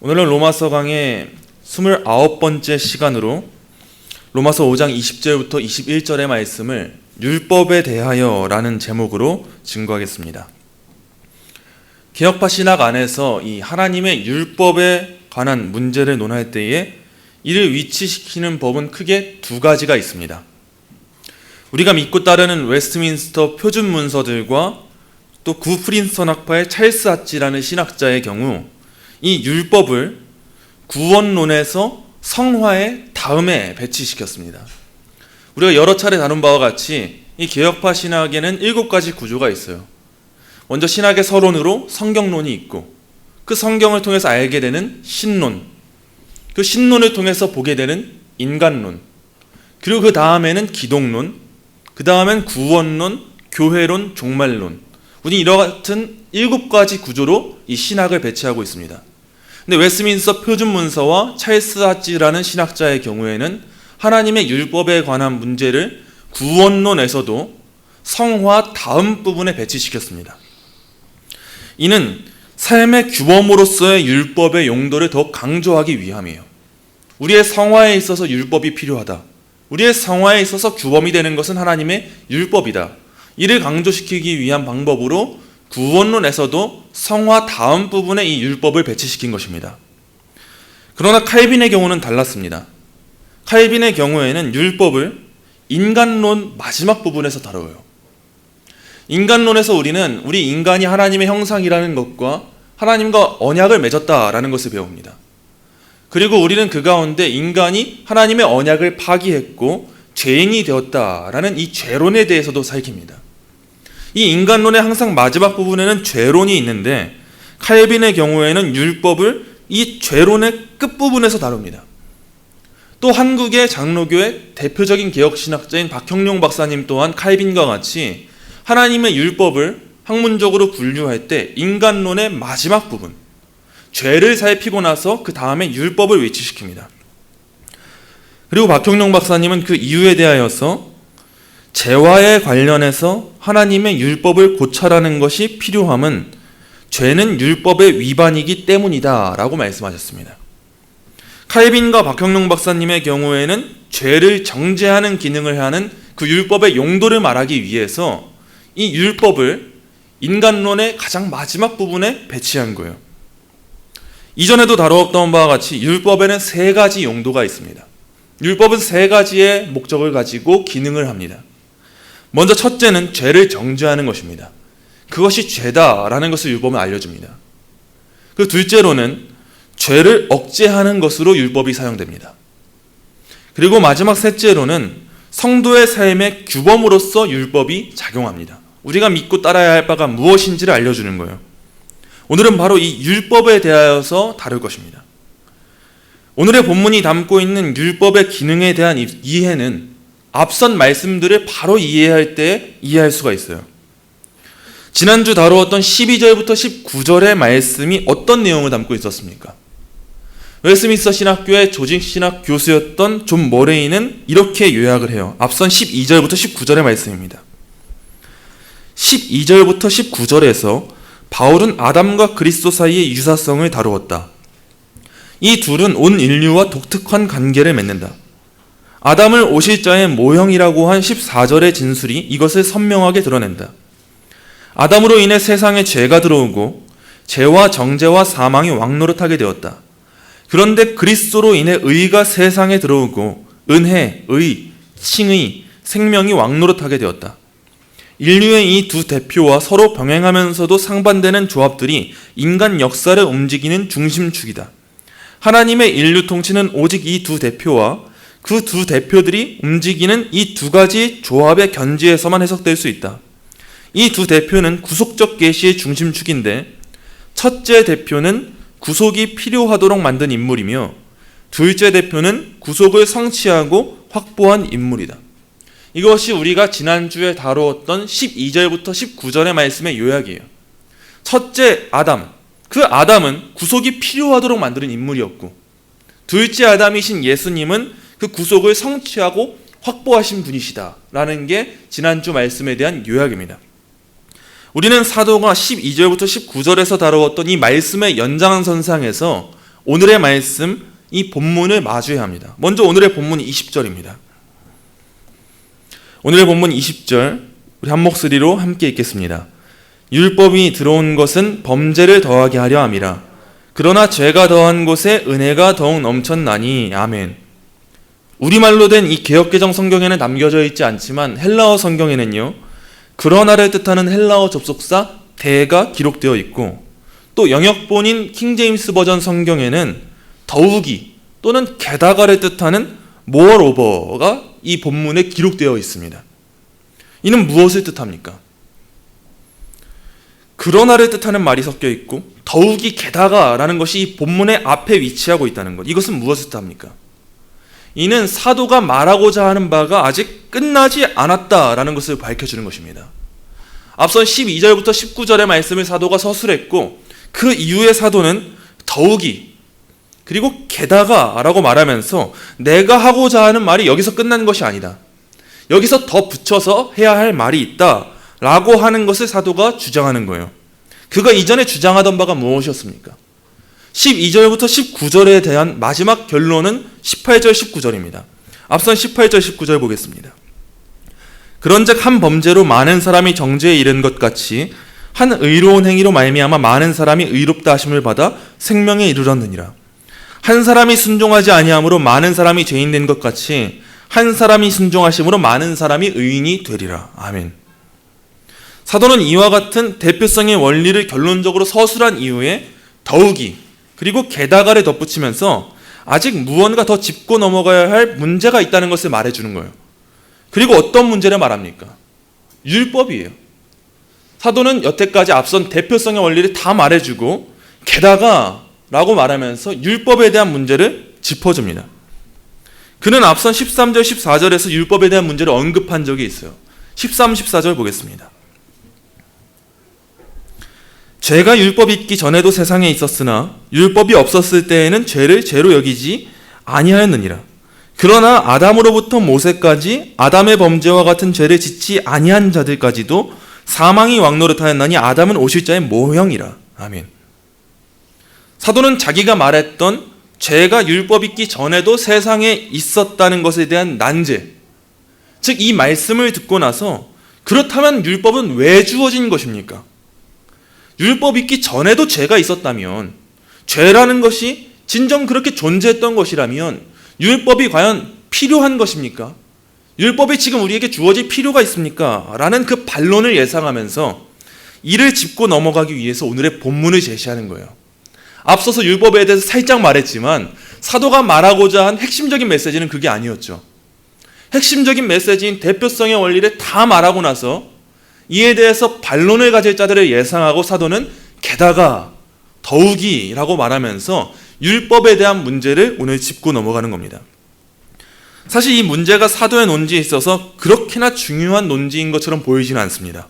오늘은 로마서 강의 29번째 시간으로 로마서 5장 20절부터 21절의 말씀을 율법에 대하여 라는 제목으로 증거하겠습니다. 개혁파 신학 안에서 이 하나님의 율법에 관한 문제를 논할 때에 이를 위치시키는 법은 크게 두 가지가 있습니다. 우리가 믿고 따르는 웨스트민스터 표준 문서들과 또 구프린스턴 학파의 찰스 하치라는 신학자의 경우 이 율법을 구원론에서 성화의 다음에 배치시켰습니다. 우리가 여러 차례 다룬 바와 같이 이 개혁파 신학에는 7가지 구조가 있어요. 먼저 신학의 서론으로 성경론이 있고, 그 성경을 통해서 알게 되는 신론, 그 신론을 통해서 보게 되는 인간론, 그리고 그 다음에는 기독론, 그 다음엔 구원론, 교회론, 종말론. 우리 이와 같은 7가지 구조로 이 신학을 배치하고 있습니다. 근데 웨스민스터 표준 문서와 찰스 하치라는 신학자의 경우에는 하나님의 율법에 관한 문제를 구원론에서도 성화 다음 부분에 배치시켰습니다. 이는 삶의 규범으로서의 율법의 용도를 더 강조하기 위함이에요. 우리의 성화에 있어서 율법이 필요하다. 우리의 성화에 있어서 규범이 되는 것은 하나님의 율법이다. 이를 강조시키기 위한 방법으로 구원론에서도 성화 다음 부분에 이 율법을 배치시킨 것입니다. 그러나 칼빈의 경우는 달랐습니다. 칼빈의 경우에는 율법을 인간론 마지막 부분에서 다뤄요. 인간론에서 우리는 우리 인간이 하나님의 형상이라는 것과 하나님과 언약을 맺었다라는 것을 배웁니다. 그리고 우리는 그 가운데 인간이 하나님의 언약을 파기했고 죄인이 되었다라는 이 죄론에 대해서도 살핍니다. 이 인간론의 항상 마지막 부분에는 죄론이 있는데 칼빈의 경우에는 율법을 이 죄론의 끝부분에서 다룹니다. 또 한국의 장로교의 대표적인 개혁신학자인 박형룡 박사님 또한 칼빈과 같이 하나님의 율법을 학문적으로 분류할 때 인간론의 마지막 부분, 죄를 살피고 나서 그 다음에 율법을 위치시킵니다. 그리고 박형룡 박사님은 그 이유에 대하여서 죄와에 관련해서 하나님의 율법을 고찰하는 것이 필요함은 죄는 율법의 위반이기 때문이다 라고 말씀하셨습니다. 칼빈과 박형룡 박사님의 경우에는 죄를 정죄하는 기능을 하는 그 율법의 용도를 말하기 위해서 이 율법을 인간론의 가장 마지막 부분에 배치한 거예요. 이전에도 다루었던 바와 같이 율법에는 3가지 용도가 있습니다. 율법은 3가지의 목적을 가지고 기능을 합니다. 먼저 첫째는 죄를 정죄하는 것입니다. 그것이 죄다라는 것을 율법은 알려줍니다. 그 둘째로는 죄를 억제하는 것으로 율법이 사용됩니다. 그리고 마지막 셋째로는 성도의 삶의 규범으로서 율법이 작용합니다. 우리가 믿고 따라야 할 바가 무엇인지를 알려주는 거예요. 오늘은 바로 이 율법에 대하여서 다룰 것입니다. 오늘의 본문이 담고 있는 율법의 기능에 대한 이해는 앞선 말씀들을 바로 이해할 때 이해할 수가 있어요. 지난주 다루었던 12절부터 19절의 말씀이 어떤 내용을 담고 있었습니까? 웨스민스터 신학교의 조직신학 교수였던 존 머레이는 이렇게 요약을 해요. 앞선 12절부터 19절의 말씀입니다. 12절부터 19절에서 바울은 아담과 그리스도 사이의 유사성을 다루었다. 이 둘은 온 인류와 독특한 관계를 맺는다. 아담을 오실 자의 모형이라고 한 14절의 진술이 이것을 선명하게 드러낸다. 아담으로 인해 세상에 죄가 들어오고 죄와 정죄와 사망이 왕노릇하게 되었다. 그런데 그리스도로 인해 의가 세상에 들어오고 은혜, 의, 칭의, 생명이 왕노릇하게 되었다. 인류의 이 두 대표와 서로 병행하면서도 상반되는 조합들이 인간 역사를 움직이는 중심축이다. 하나님의 인류 통치는 오직 이 두 대표와 그 두 대표들이 움직이는 이 2가지 조합의 견지에서만 해석될 수 있다. 이 두 대표는 구속적 계시의 중심축인데 첫째 대표는 구속이 필요하도록 만든 인물이며 둘째 대표는 구속을 성취하고 확보한 인물이다. 이것이 우리가 지난주에 다루었던 12절부터 19절의 말씀의 요약이에요. 첫째 아담, 그 아담은 구속이 필요하도록 만드는 인물이었고 둘째 아담이신 예수님은 그 구속을 성취하고 확보하신 분이시다 라는 게 지난주 말씀에 대한 요약입니다. 우리는 사도가 12절부터 19절에서 다루었던 이 말씀의 연장선상에서 오늘의 말씀, 이 본문을 마주해야 합니다. 먼저 오늘의 본문 20절입니다. 오늘의 본문 20절 우리 한 목소리로 함께 읽겠습니다. 율법이 들어온 것은 범죄를 더하게 하려 함이라. 그러나 죄가 더한 곳에 은혜가 더욱 넘쳤나니. 아멘. 우리말로 된 이 개역개정 성경에는 남겨져 있지 않지만 헬라어 성경에는요, 그러나를 뜻하는 헬라어 접속사 대가 기록되어 있고, 또 영역본인 킹제임스 버전 성경에는 더욱이 또는 게다가를 뜻하는 moreover가 이 본문에 기록되어 있습니다. 이는 무엇을 뜻합니까? 그러나를 뜻하는 말이 섞여 있고 더욱이 게다가라는 것이 이 본문의 앞에 위치하고 있다는 것. 이것은 무엇을 뜻합니까? 이는 사도가 말하고자 하는 바가 아직 끝나지 않았다라는 것을 밝혀주는 것입니다. 앞선 12절부터 19절의 말씀을 사도가 서술했고, 그 이후에 사도는 더욱이 그리고 게다가라고 말하면서 내가 하고자 하는 말이 여기서 끝난 것이 아니다, 여기서 더 붙여서 해야 할 말이 있다 라고 하는 것을 사도가 주장하는 거예요. 그가 이전에 주장하던 바가 무엇이었습니까? 12절부터 19절에 대한 마지막 결론은 18절 19절입니다. 앞선 18절 19절 보겠습니다. 그런즉 한 범죄로 많은 사람이 정죄에 이른 것 같이 한 의로운 행위로 말미암아 많은 사람이 의롭다 하심을 받아 생명에 이르렀느니라. 한 사람이 순종하지 아니함으로 많은 사람이 죄인 된 것 같이 한 사람이 순종하심으로 많은 사람이 의인이 되리라. 아멘. 사도는 이와 같은 대표성의 원리를 결론적으로 서술한 이후에 더욱이 그리고 게다가를 덧붙이면서 아직 무언가 더 짚고 넘어가야 할 문제가 있다는 것을 말해주는 거예요. 그리고 어떤 문제를 말합니까? 율법이에요. 사도는 여태까지 앞선 대표성의 원리를 다 말해주고 게다가 라고 말하면서 율법에 대한 문제를 짚어줍니다. 그는 앞선 13절 14절에서 율법에 대한 문제를 언급한 적이 있어요. 13, 14절 보겠습니다. 죄가 율법이 있기 전에도 세상에 있었으나 율법이 없었을 때에는 죄를 죄로 여기지 아니하였느니라. 그러나 아담으로부터 모세까지 아담의 범죄와 같은 죄를 짓지 아니한 자들까지도 사망이 왕노릇하였나니 아담은 오실 자의 모형이라. 아멘. 사도는 자기가 말했던 죄가 율법 있기 전에도 세상에 있었다는 것에 대한 난제, 즉 이 말씀을 듣고 나서 그렇다면 율법은 왜 주어진 것입니까? 율법 있기 전에도 죄가 있었다면, 죄라는 것이 진정 그렇게 존재했던 것이라면 율법이 과연 필요한 것입니까? 율법이 지금 우리에게 주어질 필요가 있습니까? 라는 그 반론을 예상하면서 이를 짚고 넘어가기 위해서 오늘의 본문을 제시하는 거예요. 앞서서 율법에 대해서 살짝 말했지만 사도가 말하고자 한 핵심적인 메시지는 그게 아니었죠. 핵심적인 메시지인 대표성의 원리를 다 말하고 나서 이에 대해서 반론을 가질 자들을 예상하고 사도는 게다가 더욱이라고 말하면서 율법에 대한 문제를 오늘 짚고 넘어가는 겁니다. 사실 이 문제가 사도의 논지에 있어서 그렇게나 중요한 논지인 것처럼 보이지는 않습니다.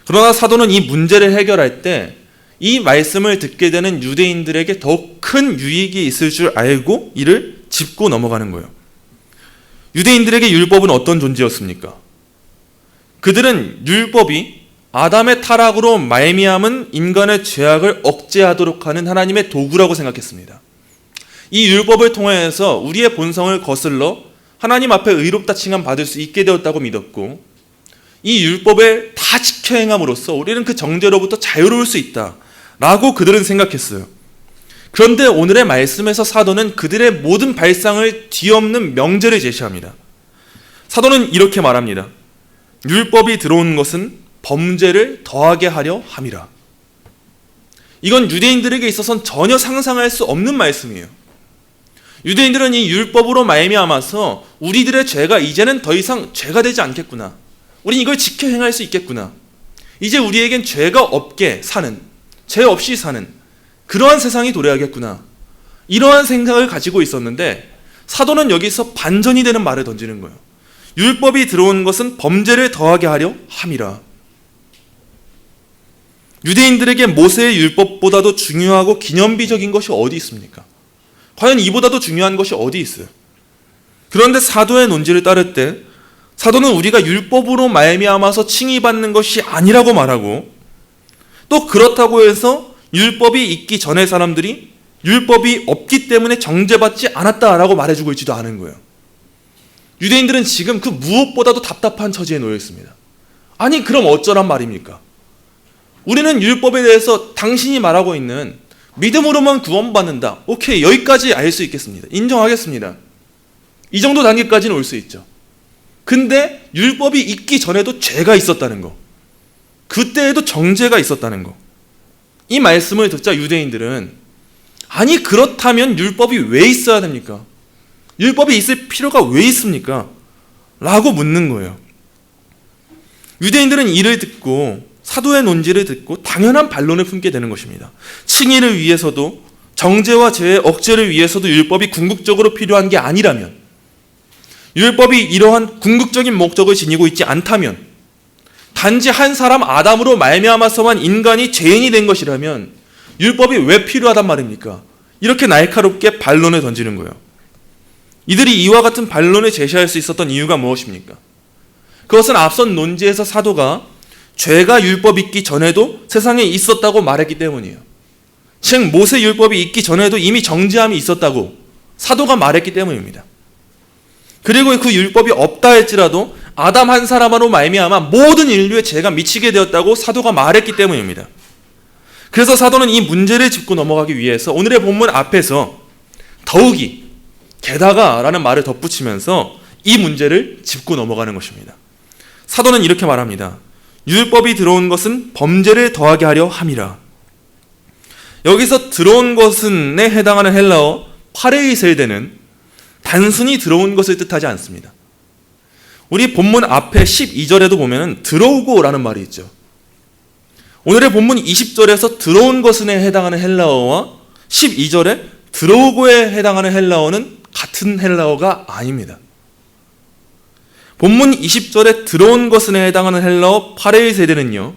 그러나 사도는 이 문제를 해결할 때 이 말씀을 듣게 되는 유대인들에게 더욱 큰 유익이 있을 줄 알고 이를 짚고 넘어가는 거예요. 유대인들에게 율법은 어떤 존재였습니까? 그들은 율법이 아담의 타락으로 말미암은 인간의 죄악을 억제하도록 하는 하나님의 도구라고 생각했습니다. 이 율법을 통해서 우리의 본성을 거슬러 하나님 앞에 의롭다 칭함 받을 수 있게 되었다고 믿었고, 이 율법을 다 지켜 행함으로써 우리는 그 정죄로부터 자유로울 수 있다 라고 그들은 생각했어요. 그런데 오늘의 말씀에서 사도는 그들의 모든 발상을 뒤엎는 명제를 제시합니다. 사도는 이렇게 말합니다. 율법이 들어온 것은 범죄를 더하게 하려 함이라. 이건 유대인들에게 있어서는 전혀 상상할 수 없는 말씀이에요. 유대인들은 이 율법으로 말미암아서 우리들의 죄가 이제는 더 이상 죄가 되지 않겠구나, 우린 이걸 지켜 행할 수 있겠구나, 이제 우리에겐 죄가 없게 사는, 죄 없이 사는 그러한 세상이 도래하겠구나, 이러한 생각을 가지고 있었는데 사도는 여기서 반전이 되는 말을 던지는 거예요. 율법이 들어온 것은 범죄를 더하게 하려 함이라. 유대인들에게 모세의 율법보다도 중요하고 기념비적인 것이 어디 있습니까? 과연 이보다도 중요한 것이 어디 있어요? 그런데 사도의 논지를 따를 때 사도는 우리가 율법으로 말미암아서 칭의받는 것이 아니라고 말하고, 또 그렇다고 해서 율법이 있기 전에 사람들이 율법이 없기 때문에 정죄받지 않았다라고 말해주고 있지도 않은 거예요. 유대인들은 지금 그 무엇보다도 답답한 처지에 놓여 있습니다. 아니 그럼 어쩌란 말입니까? 우리는 율법에 대해서 당신이 말하고 있는 믿음으로만 구원받는다. 오케이, 여기까지 알 수 있겠습니다. 인정하겠습니다. 이 정도 단계까지는 올 수 있죠. 근데 율법이 있기 전에도 죄가 있었다는 거, 그때에도 정죄가 있었다는 거, 이 말씀을 듣자 유대인들은 아니 그렇다면 율법이 왜 있어야 됩니까? 율법이 있을 필요가 왜 있습니까? 라고 묻는 거예요. 유대인들은 이를 듣고, 사도의 논지를 듣고 당연한 반론을 품게 되는 것입니다. 칭의를 위해서도 정죄와 죄의 억제를 위해서도 율법이 궁극적으로 필요한 게 아니라면, 율법이 이러한 궁극적인 목적을 지니고 있지 않다면, 단지 한 사람 아담으로 말미암아서만 인간이 죄인이 된 것이라면 율법이 왜 필요하단 말입니까? 이렇게 날카롭게 반론을 던지는 거예요. 이들이 이와 같은 반론을 제시할 수 있었던 이유가 무엇입니까? 그것은 앞선 논지에서 사도가 죄가 율법 있기 전에도 세상에 있었다고 말했기 때문이에요. 즉 모세 율법이 있기 전에도 이미 정죄함이 있었다고 사도가 말했기 때문입니다. 그리고 그 율법이 없다 할지라도 아담 한 사람으로 말미암아 모든 인류의 죄가 미치게 되었다고 사도가 말했기 때문입니다. 그래서 사도는 이 문제를 짚고 넘어가기 위해서 오늘의 본문 앞에서 더욱이 게다가 라는 말을 덧붙이면서 이 문제를 짚고 넘어가는 것입니다. 사도는 이렇게 말합니다. 율법이 들어온 것은 범죄를 더하게 하려 함이라. 여기서 들어온 것은에 해당하는 헬라어 파레이셀데는 단순히 들어온 것을 뜻하지 않습니다. 우리 본문 앞에 12절에도 보면 들어오고 라는 말이 있죠. 오늘의 본문 20절에서 들어온 것은에 해당하는 헬라어와 12절에 들어오고에 해당하는 헬라어는 같은 헬라어가 아닙니다. 본문 20절에 들어온 것은에 해당하는 헬라어 파레이세데는요,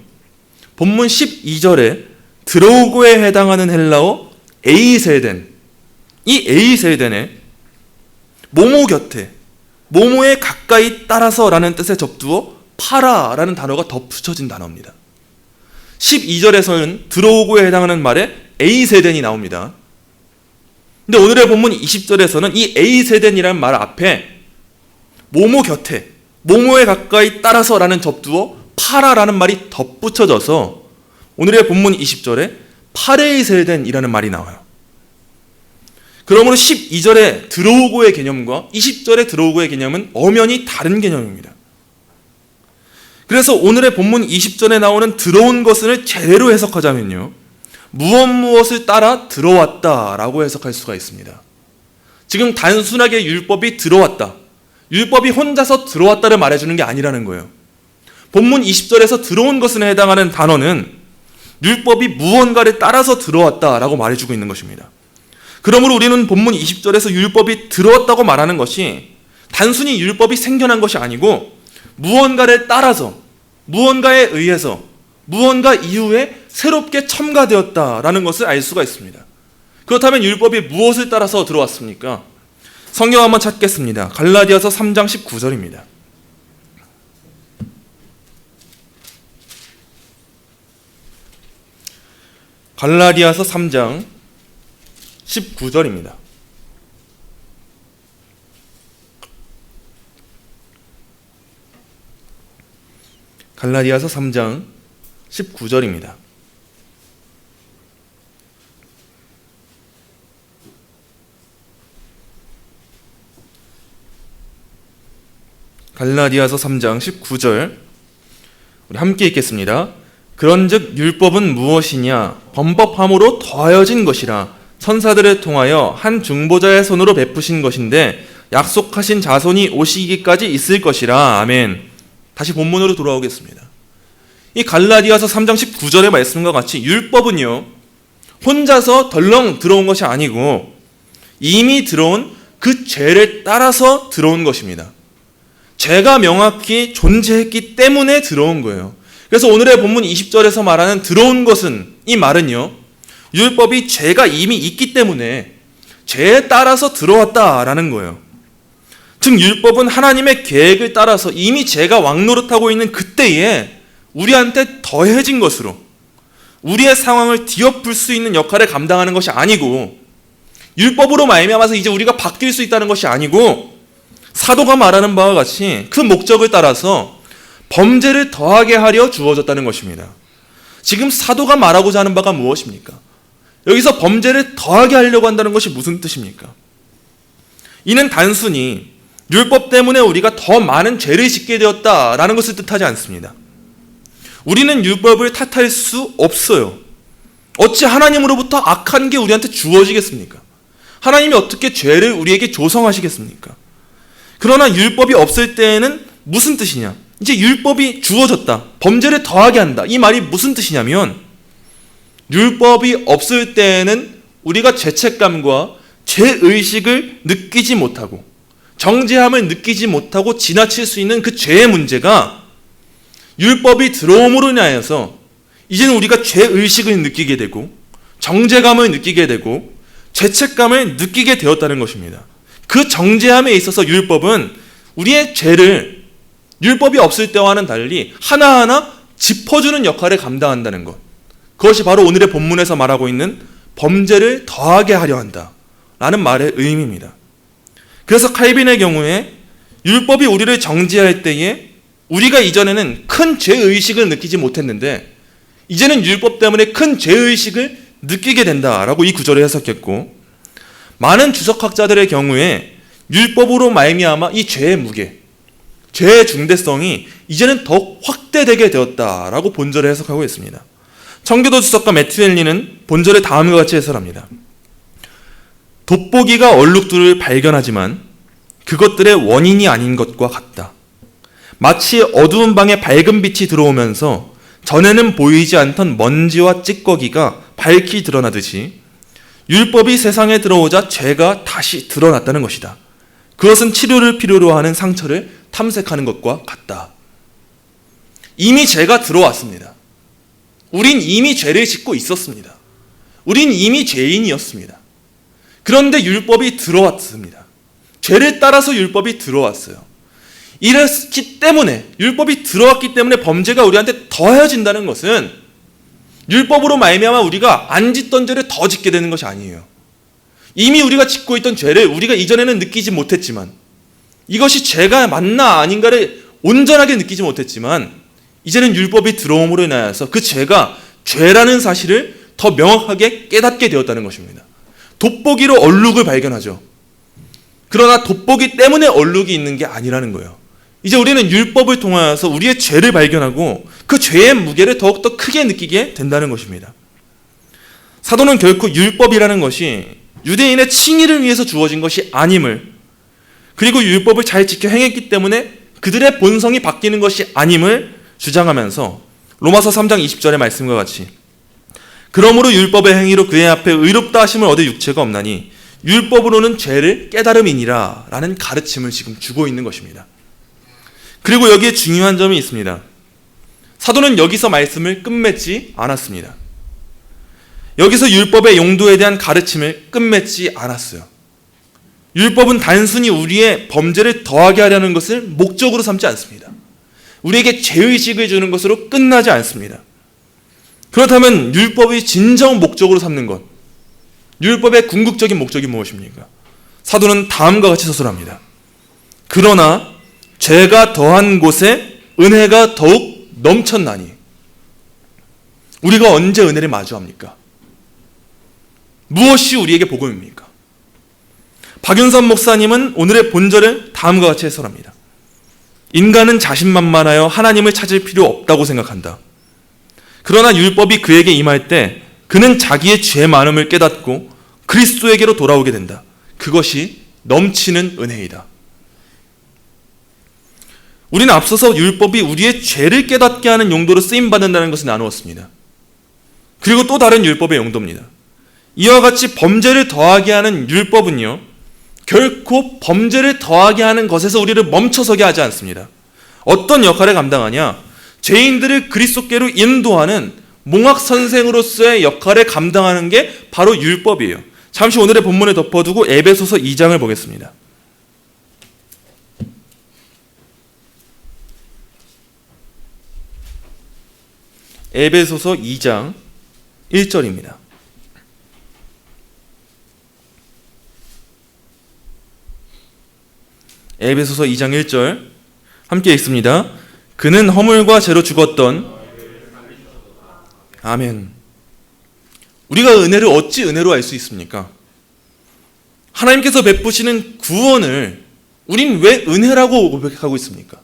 본문 12절에 들어오고에 해당하는 헬라어 에이세덴, 이 에이세덴에 모모 곁에, 모모에 가까이 따라서 라는 뜻의 접두어 파라 라는 단어가 덧붙여진 단어입니다. 12절에서는 들어오고에 해당하는 말에 에이세덴이 나옵니다. 근데 오늘의 본문 20절에서는 이 에이세덴이라는 말 앞에 모모 곁에, 모모에 가까이 따라서 라는 접두어 파라라는 말이 덧붙여져서 오늘의 본문 20절에 파레이세덴이라는 말이 나와요. 그러므로 12절에 들어오고의 개념과 20절에 들어오고의 개념은 엄연히 다른 개념입니다. 그래서 오늘의 본문 20절에 나오는 들어온 것을 제대로 해석하자면요, 무엇을 따라 들어왔다라고 해석할 수가 있습니다. 지금 단순하게 율법이 들어왔다, 율법이 혼자서 들어왔다를 말해주는 게 아니라는 거예요. 본문 20절에서 들어온 것에 해당하는 단어는 율법이 무언가를 따라서 들어왔다라고 말해주고 있는 것입니다. 그러므로 우리는 본문 20절에서 율법이 들어왔다고 말하는 것이 단순히 율법이 생겨난 것이 아니고 무언가를 따라서, 무언가에 의해서, 무언가 이후에 새롭게 첨가되었다라는 것을 알 수가 있습니다. 그렇다면 율법이 무엇을 따라서 들어왔습니까? 성경 한번 찾겠습니다. 갈라디아서 3장 19절입니다. 갈라디아서 3장 19절입니다. 갈라디아서 3장 19절입니다. 갈라디아서 3장 19절 우리 함께 읽겠습니다. 그런즉 율법은 무엇이냐? 범법함으로 더하여진 것이라. 천사들을 통하여 한 중보자의 손으로 베푸신 것인데 약속하신 자손이 오시기까지 있을 것이라. 아멘. 다시 본문으로 돌아오겠습니다. 이 갈라디아서 3장 19절의 말씀과 같이 율법은요, 혼자서 덜렁 들어온 것이 아니고 이미 들어온 그 죄를 따라서 들어온 것입니다. 죄가 명확히 존재했기 때문에 들어온 거예요. 그래서 오늘의 본문 20절에서 말하는 들어온 것은, 이 말은요, 율법이 죄가 이미 있기 때문에 죄에 따라서 들어왔다라는 거예요. 즉 율법은 하나님의 계획을 따라서 이미 죄가 왕노릇하고 있는 그때에 우리한테 더해진 것으로 우리의 상황을 뒤엎을 수 있는 역할을 감당하는 것이 아니고 율법으로 말미암아서 이제 우리가 바뀔 수 있다는 것이 아니고, 사도가 말하는 바와 같이 그 목적을 따라서 범죄를 더하게 하려 주어졌다는 것입니다. 지금 사도가 말하고자 하는 바가 무엇입니까? 여기서 범죄를 더하게 하려고 한다는 것이 무슨 뜻입니까? 이는 단순히 율법 때문에 우리가 더 많은 죄를 짓게 되었다라는 것을 뜻하지 않습니다. 우리는 율법을 탓할 수 없어요. 어찌 하나님으로부터 악한 게 우리한테 주어지겠습니까? 하나님이 어떻게 죄를 우리에게 조성하시겠습니까? 그러나 율법이 없을 때에는 무슨 뜻이냐? 이제 율법이 주어졌다. 범죄를 더하게 한다. 이 말이 무슨 뜻이냐면, 율법이 없을 때에는 우리가 죄책감과 죄의식을 느끼지 못하고 정죄함을 느끼지 못하고 지나칠 수 있는 그 죄의 문제가 율법이 들어옴으로 인하여서 이제는 우리가 죄의식을 느끼게 되고 정죄감을 느끼게 되고 죄책감을 느끼게 되었다는 것입니다. 그 정죄함에 있어서 율법은 우리의 죄를 율법이 없을 때와는 달리 하나하나 짚어주는 역할을 감당한다는 것. 그것이 바로 오늘의 본문에서 말하고 있는 범죄를 더하게 하려 한다 라는 말의 의미입니다. 그래서 칼빈의 경우에 율법이 우리를 정죄할 때에 우리가 이전에는 큰 죄의식을 느끼지 못했는데 이제는 율법 때문에 큰 죄의식을 느끼게 된다라고 이 구절을 해석했고, 많은 주석학자들의 경우에 율법으로 말미암아 이 죄의 무게, 죄의 중대성이 이제는 더욱 확대되게 되었다라고 본절을 해석하고 있습니다. 청교도 주석가 매튜 헨리는 본절을 다음과 같이 해설합니다. 돋보기가 얼룩들을 발견하지만 그것들의 원인이 아닌 것과 같다. 마치 어두운 방에 밝은 빛이 들어오면서 전에는 보이지 않던 먼지와 찌꺼기가 밝히 드러나듯이 율법이 세상에 들어오자 죄가 다시 드러났다는 것이다. 그것은 치료를 필요로 하는 상처를 탐색하는 것과 같다. 이미 죄가 들어왔습니다. 우린 이미 죄를 짓고 있었습니다. 우린 이미 죄인이었습니다. 그런데 율법이 들어왔습니다. 죄를 따라서 율법이 들어왔어요. 이랬기 때문에, 율법이 들어왔기 때문에 범죄가 우리한테 더해진다는 것은 율법으로 말미암아 우리가 안 짓던 죄를 더 짓게 되는 것이 아니에요. 이미 우리가 짓고 있던 죄를 우리가 이전에는 느끼지 못했지만, 이것이 죄가 맞나 아닌가를 온전하게 느끼지 못했지만 이제는 율법이 들어옴으로 인하여서 그 죄가 죄라는 사실을 더 명확하게 깨닫게 되었다는 것입니다. 돋보기로 얼룩을 발견하죠. 그러나 돋보기 때문에 얼룩이 있는 게 아니라는 거예요. 이제 우리는 율법을 통하여서 우리의 죄를 발견하고 그 죄의 무게를 더욱더 크게 느끼게 된다는 것입니다. 사도는 결코 율법이라는 것이 유대인의 칭의를 위해서 주어진 것이 아님을, 그리고 율법을 잘 지켜 행했기 때문에 그들의 본성이 바뀌는 것이 아님을 주장하면서 로마서 3장 20절의 말씀과 같이, 그러므로 율법의 행위로 그의 앞에 의롭다 하심을 얻을 육체가 없나니 율법으로는 죄를 깨달음이니라 라는 가르침을 지금 주고 있는 것입니다. 그리고 여기에 중요한 점이 있습니다. 사도는 여기서 말씀을 끝맺지 않았습니다. 여기서 율법의 용도에 대한 가르침을 끝맺지 않았어요. 율법은 단순히 우리의 범죄를 더하게 하려는 것을 목적으로 삼지 않습니다. 우리에게 죄의식을 주는 것으로 끝나지 않습니다. 그렇다면 율법이 진정 목적으로 삼는 것, 율법의 궁극적인 목적이 무엇입니까? 사도는 다음과 같이 서술합니다. 그러나 죄가 더한 곳에 은혜가 더욱 넘쳤나니. 우리가 언제 은혜를 마주합니까? 무엇이 우리에게 복음입니까? 박윤선 목사님은 오늘의 본절을 다음과 같이 해설합니다. 인간은 자신만만하여 하나님을 찾을 필요 없다고 생각한다. 그러나 율법이 그에게 임할 때 그는 자기의 죄 많음을 깨닫고 그리스도에게로 돌아오게 된다. 그것이 넘치는 은혜이다. 우리는 앞서서 율법이 우리의 죄를 깨닫게 하는 용도로 쓰임받는다는 것을 나누었습니다. 그리고 또 다른 율법의 용도입니다. 이와 같이 범죄를 더하게 하는 율법은요, 결코 범죄를 더하게 하는 것에서 우리를 멈춰서게 하지 않습니다. 어떤 역할을 감당하냐? 죄인들을 그리스도께로 인도하는 몽학 선생으로서의 역할을 감당하는 게 바로 율법이에요. 잠시 오늘의 본문에 덮어두고 에베소서 2장을 보겠습니다. 에베소서 2장 1절입니다. 에베소서 2장 1절 함께 읽습니다. 그는 허물과 죄로 죽었던 아멘. 우리가 은혜를 어찌 은혜로 알 수 있습니까? 하나님께서 베푸시는 구원을 우린 왜 은혜라고 고백하고 있습니까?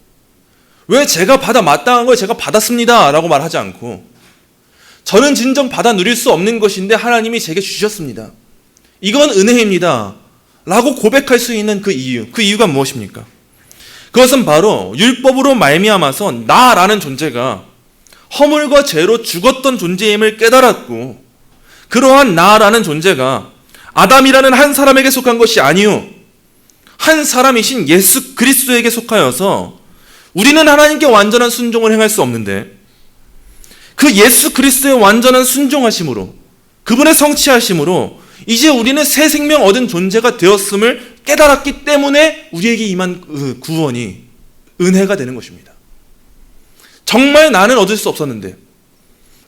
왜 제가 받아 마땅한 걸 제가 받았습니다 라고 말하지 않고 저는 진정 받아 누릴 수 없는 것인데 하나님이 제게 주셨습니다, 이건 은혜입니다 라고 고백할 수 있는 그 이유가 무엇입니까? 그것은 바로 율법으로 말미암아서 나라는 존재가 허물과 죄로 죽었던 존재임을 깨달았고, 그러한 나라는 존재가 아담이라는 한 사람에게 속한 것이 아니요 한 사람이신 예수 그리스도에게 속하여서 우리는 하나님께 완전한 순종을 행할 수 없는데 그 예수 그리스도의 완전한 순종하심으로, 그분의 성취하심으로 이제 우리는 새 생명 얻은 존재가 되었음을 깨달았기 때문에 우리에게 임한 구원이 은혜가 되는 것입니다. 정말 나는 얻을 수 없었는데,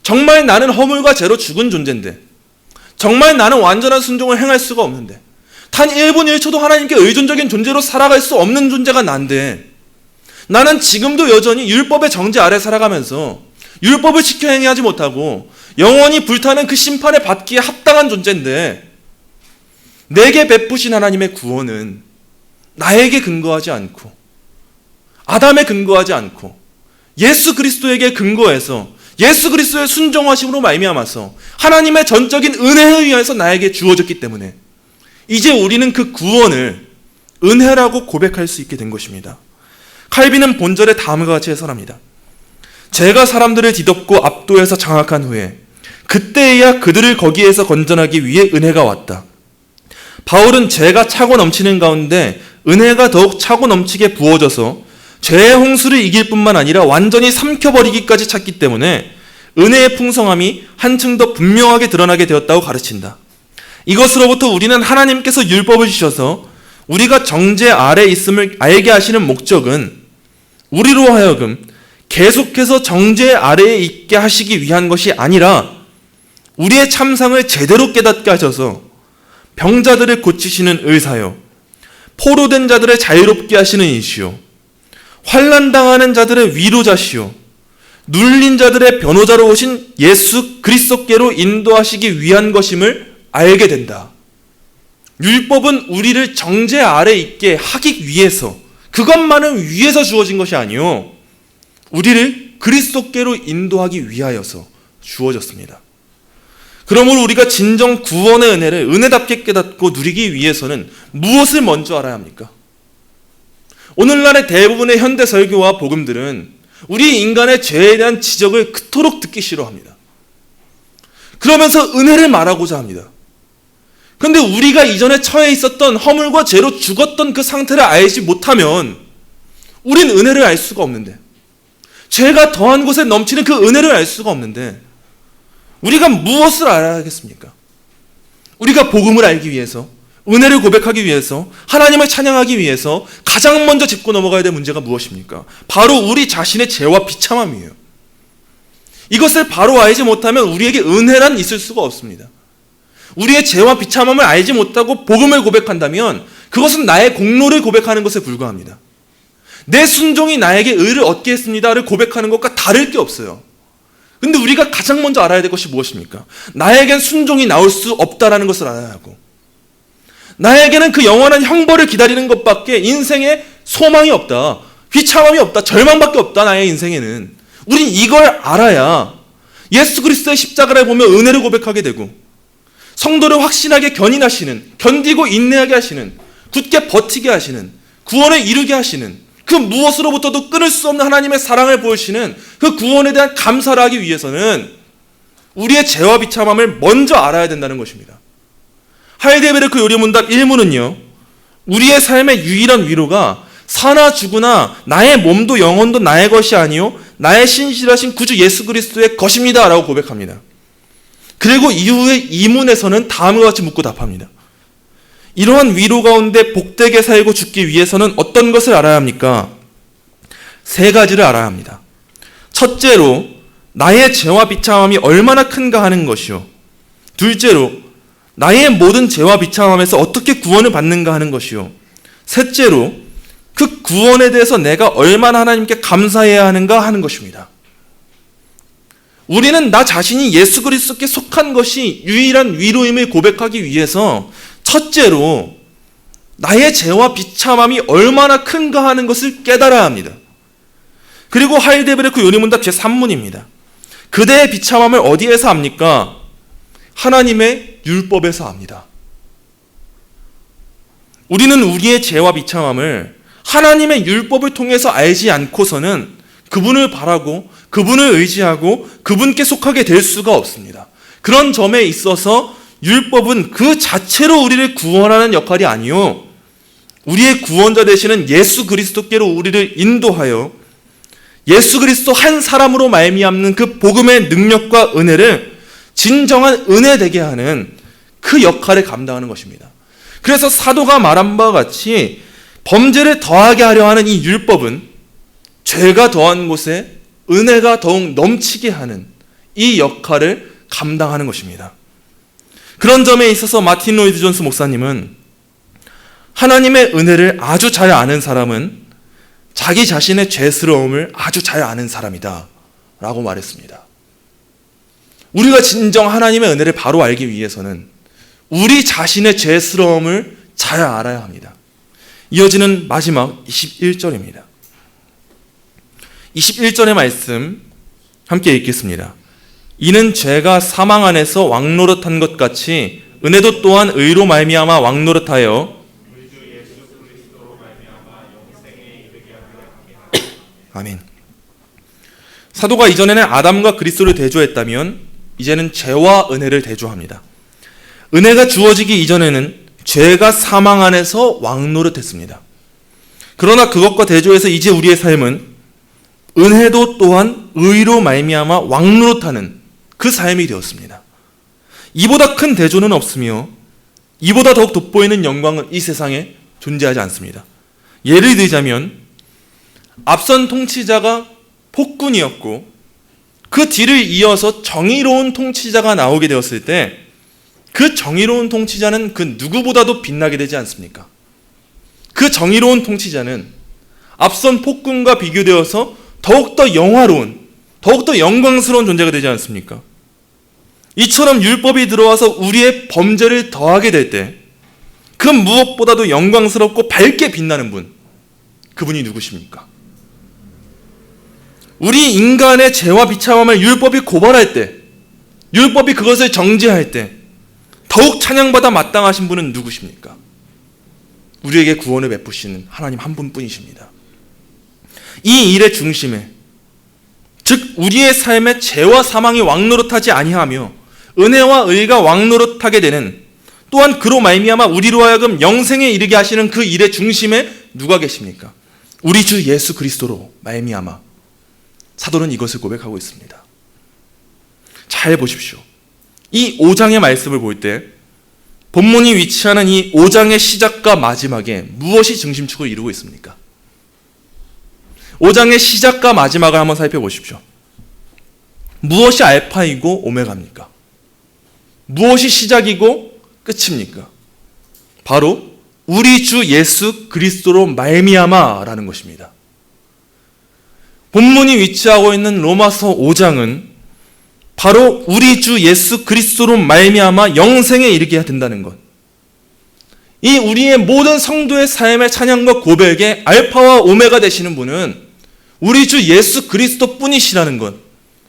정말 나는 허물과 죄로 죽은 존재인데, 정말 나는 완전한 순종을 행할 수가 없는데, 단 1분 1초도 하나님께 의존적인 존재로 살아갈 수 없는 존재가 난데, 나는 지금도 여전히 율법의 정죄 아래 살아가면서 율법을 지켜 행하지 못하고 영원히 불타는 그 심판에 받기에 합당한 존재인데, 내게 베푸신 하나님의 구원은 나에게 근거하지 않고 아담에 근거하지 않고 예수 그리스도에게 근거해서 예수 그리스도의 순종하심으로 말미암아서 하나님의 전적인 은혜에 의해서 나에게 주어졌기 때문에 이제 우리는 그 구원을 은혜라고 고백할 수 있게 된 것입니다. 칼빈은 본절에 다음과 같이 해설합니다. 죄가 사람들을 뒤덮고 압도해서 장악한 후에 그때에야 그들을 거기에서 건져내기 위해 은혜가 왔다. 바울은 죄가 차고 넘치는 가운데 은혜가 더욱 차고 넘치게 부어져서 죄의 홍수를 이길 뿐만 아니라 완전히 삼켜버리기까지 찼기 때문에 은혜의 풍성함이 한층 더 분명하게 드러나게 되었다고 가르친다. 이것으로부터 우리는 하나님께서 율법을 주셔서 우리가 정죄 아래 있음을 알게 하시는 목적은 우리로 하여금 계속해서 정죄 아래에 있게 하시기 위한 것이 아니라 우리의 참상을 제대로 깨닫게 하셔서 병자들을 고치시는 의사요, 포로된 자들을 자유롭게 하시는 이시요, 환난당하는 자들의 위로자시요, 눌린 자들의 변호자로 오신 예수 그리스도께로 인도하시기 위한 것임을 알게 된다. 율법은 우리를 정죄 아래 있게 하기 위해서, 그것만은 위해서 주어진 것이 아니요 우리를 그리스도께로 인도하기 위하여서 주어졌습니다. 그러므로 우리가 진정 구원의 은혜를 은혜답게 깨닫고 누리기 위해서는 무엇을 먼저 알아야 합니까? 오늘날의 대부분의 현대 설교와 복음들은 우리 인간의 죄에 대한 지적을 그토록 듣기 싫어합니다. 그러면서 은혜를 말하고자 합니다. 그런데 우리가 이전에 처해 있었던 허물과 죄로 죽었던 그 상태를 알지 못하면 우린 은혜를 알 수가 없는데, 죄가 더한 곳에 넘치는 그 은혜를 알 수가 없는데 우리가 무엇을 알아야겠습니까? 우리가 복음을 알기 위해서, 은혜를 고백하기 위해서, 하나님을 찬양하기 위해서 가장 먼저 짚고 넘어가야 될 문제가 무엇입니까? 바로 우리 자신의 죄와 비참함이에요. 이것을 바로 알지 못하면 우리에게 은혜란 있을 수가 없습니다. 우리의 죄와 비참함을 알지 못하고 복음을 고백한다면 그것은 나의 공로를 고백하는 것에 불과합니다. 내 순종이 나에게 의를 얻게 했습니다를 고백하는 것과 다를 게 없어요. 근데 우리가 가장 먼저 알아야 될 것이 무엇입니까? 나에겐 순종이 나올 수 없다라는 것을 알아야 하고, 나에게는 그 영원한 형벌을 기다리는 것밖에 인생에 소망이 없다, 비참함이 없다, 절망밖에 없다, 나의 인생에는. 우린 이걸 알아야 예수 그리스도의 십자가를 보며 은혜를 고백하게 되고, 성도를 확신하게 견인하시는, 견디고 인내하게 하시는, 굳게 버티게 하시는, 구원을 이루게 하시는, 그 무엇으로부터도 끊을 수 없는 하나님의 사랑을 보여주시는 그 구원에 대한 감사를 하기 위해서는 우리의 죄와 비참함을 먼저 알아야 된다는 것입니다. 하이델베르크 요리문답 1문은요, 우리의 삶의 유일한 위로가 사나 죽으나 나의 몸도 영혼도 나의 것이 아니요 나의 신실하신 구주 예수 그리스도의 것입니다 라고 고백합니다. 그리고 이후에 2문에서는 다음과 같이 묻고 답합니다. 이러한 위로 가운데 복되게 살고 죽기 위해서는 어떤 것을 알아야 합니까? 3가지를 알아야 합니다. 첫째로 나의 죄와 비참함이 얼마나 큰가 하는 것이요, 둘째로 나의 모든 죄와 비참함에서 어떻게 구원을 받는가 하는 것이요, 셋째로 그 구원에 대해서 내가 얼마나 하나님께 감사해야 하는가 하는 것입니다. 우리는 나 자신이 예수 그리스도께 속한 것이 유일한 위로임을 고백하기 위해서 첫째로 나의 죄와 비참함이 얼마나 큰가 하는 것을 깨달아야 합니다. 그리고 하이데베르크 요리문답 제3문입니다. 그대의 비참함을 어디에서 압니까? 하나님의 율법에서 압니다. 우리는 우리의 죄와 비참함을 하나님의 율법을 통해서 알지 않고서는 그분을 바라고 그분을 의지하고 그분께 속하게 될 수가 없습니다. 그런 점에 있어서 율법은 그 자체로 우리를 구원하는 역할이 아니요, 우리의 구원자 되시는 예수 그리스도께로 우리를 인도하여 예수 그리스도 한 사람으로 말미암는 그 복음의 능력과 은혜를 진정한 은혜 되게 하는 그 역할을 감당하는 것입니다. 그래서 사도가 말한 바와 같이 범죄를 더하게 하려 하는 이 율법은 죄가 더한 곳에 은혜가 더욱 넘치게 하는 이 역할을 감당하는 것입니다. 그런 점에 있어서 마틴 로이드 존스 목사님은 하나님의 은혜를 아주 잘 아는 사람은 자기 자신의 죄스러움을 아주 잘 아는 사람이다 라고 말했습니다. 우리가 진정 하나님의 은혜를 바로 알기 위해서는 우리 자신의 죄스러움을 잘 알아야 합니다. 이어지는 마지막 21절입니다. 21절의 말씀 함께 읽겠습니다. 이는 죄가 사망 안에서 왕노릇한 것 같이 은혜도 또한 의로 말미암아 왕노릇하여 아멘. 사도가 이전에는 아담과 그리스도를 대조했다면 이제는 죄와 은혜를 대조합니다. 은혜가 주어지기 이전에는 죄가 사망 안에서 왕노릇했습니다. 그러나 그것과 대조해서 이제 우리의 삶은 은혜도 또한 의로 말미암아 왕노릇하는 그 삶이 되었습니다. 이보다 큰 대조는 없으며 이보다 더욱 돋보이는 영광은 이 세상에 존재하지 않습니다. 예를 들자면 앞선 통치자가 폭군이었고 그 뒤를 이어서 정의로운 통치자가 나오게 되었을 때 그 정의로운 통치자는 그 누구보다도 빛나게 되지 않습니까? 그 정의로운 통치자는 앞선 폭군과 비교되어서 더욱더 영화로운, 더욱더 영광스러운 존재가 되지 않습니까? 이처럼 율법이 들어와서 우리의 범죄를 더하게 될 때 그 무엇보다도 영광스럽고 밝게 빛나는 분, 그분이 누구십니까? 우리 인간의 죄와 비참함을 율법이 고발할 때, 율법이 그것을 정죄할 때 더욱 찬양받아 마땅하신 분은 누구십니까? 우리에게 구원을 베푸시는 하나님 한 분뿐이십니다. 이 일의 중심에, 즉 우리의 삶에 죄와 사망이 왕노릇하지 아니하며 은혜와 의가 왕노릇하게 되는, 또한 그로 말미암아 우리로 하여금 영생에 이르게 하시는 그 일의 중심에 누가 계십니까? 우리 주 예수 그리스도로 말미암아 사도는 이것을 고백하고 있습니다. 잘 보십시오. 이 5장의 말씀을 볼 때 본문이 위치하는 이 5장의 시작과 마지막에 무엇이 중심축을 이루고 있습니까? 5장의 시작과 마지막을 한번 살펴보십시오. 무엇이 알파이고 오메가입니까? 무엇이 시작이고 끝입니까? 바로 우리 주 예수 그리스도로 말미암아라는 것입니다. 본문이 위치하고 있는 로마서 5장은 바로 우리 주 예수 그리스도로 말미암아 영생에 이르게 된다는 것. 이 우리의 모든 성도의 삶의 찬양과 고백의 알파와 오메가 되시는 분은 우리 주 예수 그리스도 뿐이시라는 것,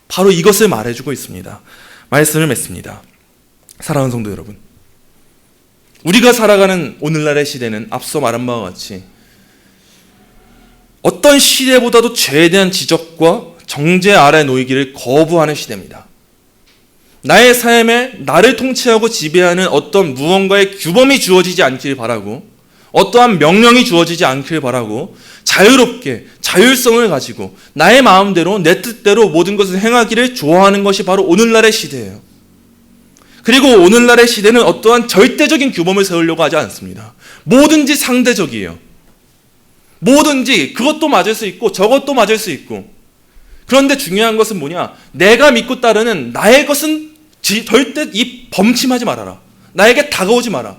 바로 이것을 말해주고 있습니다. 말씀을 맺습니다. 사랑하는 성도 여러분, 우리가 살아가는 오늘날의 시대는 앞서 말한 바와 같이 어떤 시대보다도 죄에 대한 지적과 정죄 아래 놓이기를 거부하는 시대입니다. 나의 삶에 나를 통치하고 지배하는 어떤 무언가의 규범이 주어지지 않길 바라고, 어떠한 명령이 주어지지 않길 바라고 자유롭게 자율성을 가지고 나의 마음대로 내 뜻대로 모든 것을 행하기를 좋아하는 것이 바로 오늘날의 시대예요. 그리고 오늘날의 시대는 어떠한 절대적인 규범을 세우려고 하지 않습니다. 뭐든지 상대적이에요. 뭐든지 그것도 맞을 수 있고 저것도 맞을 수 있고. 그런데 중요한 것은 뭐냐? 내가 믿고 따르는 나의 것은 절대 범침하지 말아라. 나에게 다가오지 마라.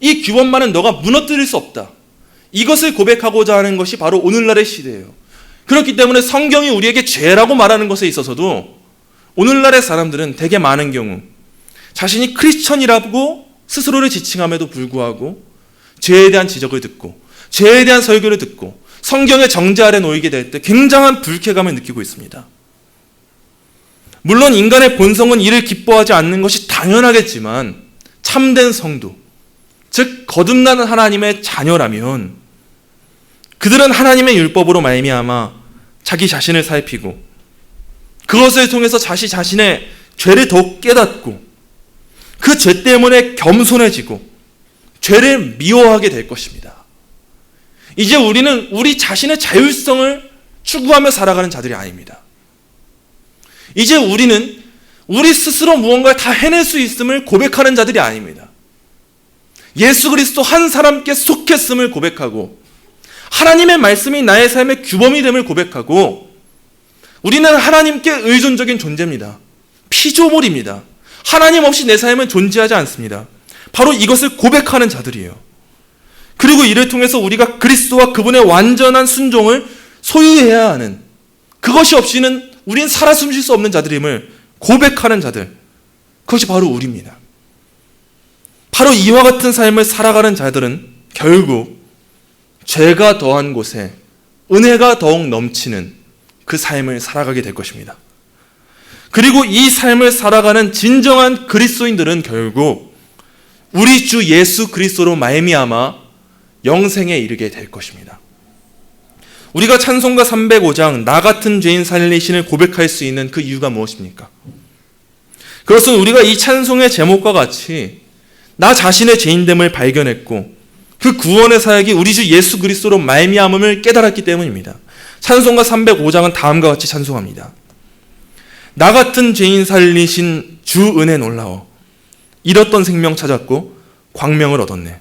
이 규범만은 너가 무너뜨릴 수 없다. 이것을 고백하고자 하는 것이 바로 오늘날의 시대예요. 그렇기 때문에 성경이 우리에게 죄라고 말하는 것에 있어서도 오늘날의 사람들은 되게 많은 경우 자신이 크리스천이라고 스스로를 지칭함에도 불구하고 죄에 대한 지적을 듣고 죄에 대한 설교를 듣고 성경의 정죄 아래 놓이게 될 때 굉장한 불쾌감을 느끼고 있습니다. 물론 인간의 본성은 이를 기뻐하지 않는 것이 당연하겠지만 참된 성도, 즉 거듭나는 하나님의 자녀라면 그들은 하나님의 율법으로 말미암아 자기 자신을 살피고 그것을 통해서 자신의 죄를 더욱 깨닫고 그 죄 때문에 겸손해지고 죄를 미워하게 될 것입니다. 이제 우리는 우리 자신의 자율성을 추구하며 살아가는 자들이 아닙니다. 이제 우리는 우리 스스로 무언가를 다 해낼 수 있음을 고백하는 자들이 아닙니다. 예수 그리스도 한 사람께 속했음을 고백하고 하나님의 말씀이 나의 삶의 규범이 됨을 고백하고 우리는 하나님께 의존적인 존재입니다. 피조물입니다. 하나님 없이 내 삶은 존재하지 않습니다. 바로 이것을 고백하는 자들이에요. 그리고 이를 통해서 우리가 그리스도와 그분의 완전한 순종을 소유해야 하는, 그것이 없이는 우린 살아 숨쉴 수 없는 자들임을 고백하는 자들, 그것이 바로 우리입니다. 바로 이와 같은 삶을 살아가는 자들은 결국 죄가 더한 곳에 은혜가 더욱 넘치는 그 삶을 살아가게 될 것입니다. 그리고 이 삶을 살아가는 진정한 그리스도인들은 결국 우리 주 예수 그리스도로 말미암아 영생에 이르게 될 것입니다. 우리가 찬송가 305장 나 같은 죄인 살리신을 고백할 수 있는 그 이유가 무엇입니까? 그것은 우리가 이 찬송의 제목과 같이 나 자신의 죄인됨을 발견했고 그 구원의 사역이 우리 주 예수 그리스도로 말미암음을 깨달았기 때문입니다. 찬송가 305장은 다음과 같이 찬송합니다. 나 같은 죄인 살리신 주 은혜 놀라워 잃었던 생명 찾았고 광명을 얻었네.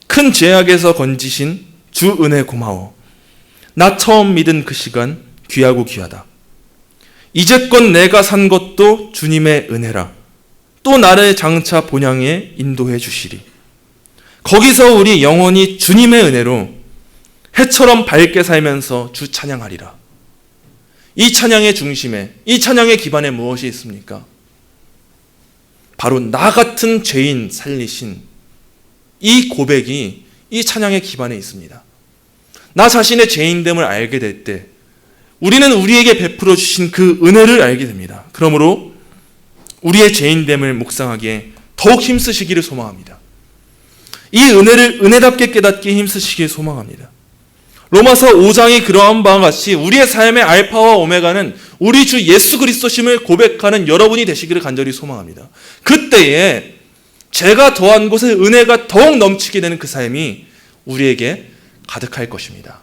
큰 죄악에서 건지신 주 은혜 고마워. 나 처음 믿은 그 시간 귀하고 귀하다. 이제껏 내가 산 것도 주님의 은혜라. 또 나를 장차 본향에 인도해 주시리. 거기서 우리 영원히 주님의 은혜로 해처럼 밝게 살면서 주 찬양하리라. 이 찬양의 중심에, 이 찬양의 기반에 무엇이 있습니까? 바로 나 같은 죄인 살리신 이 고백이 이 찬양의 기반에 있습니다. 나 자신의 죄인됨을 알게 될 때 우리는 우리에게 베풀어 주신 그 은혜를 알게 됩니다. 그러므로 우리의 죄인됨을 묵상하기에 더욱 힘쓰시기를 소망합니다. 이 은혜를 은혜답게 깨닫기에 힘쓰시기를 소망합니다. 로마서 5장이 그러한 바와 같이 우리의 삶의 알파와 오메가는 우리 주 예수 그리스도심을 고백하는 여러분이 되시기를 간절히 소망합니다. 그때에 죄가 더한 곳에 은혜가 더욱 넘치게 되는 그 삶이 우리에게 가득할 것입니다.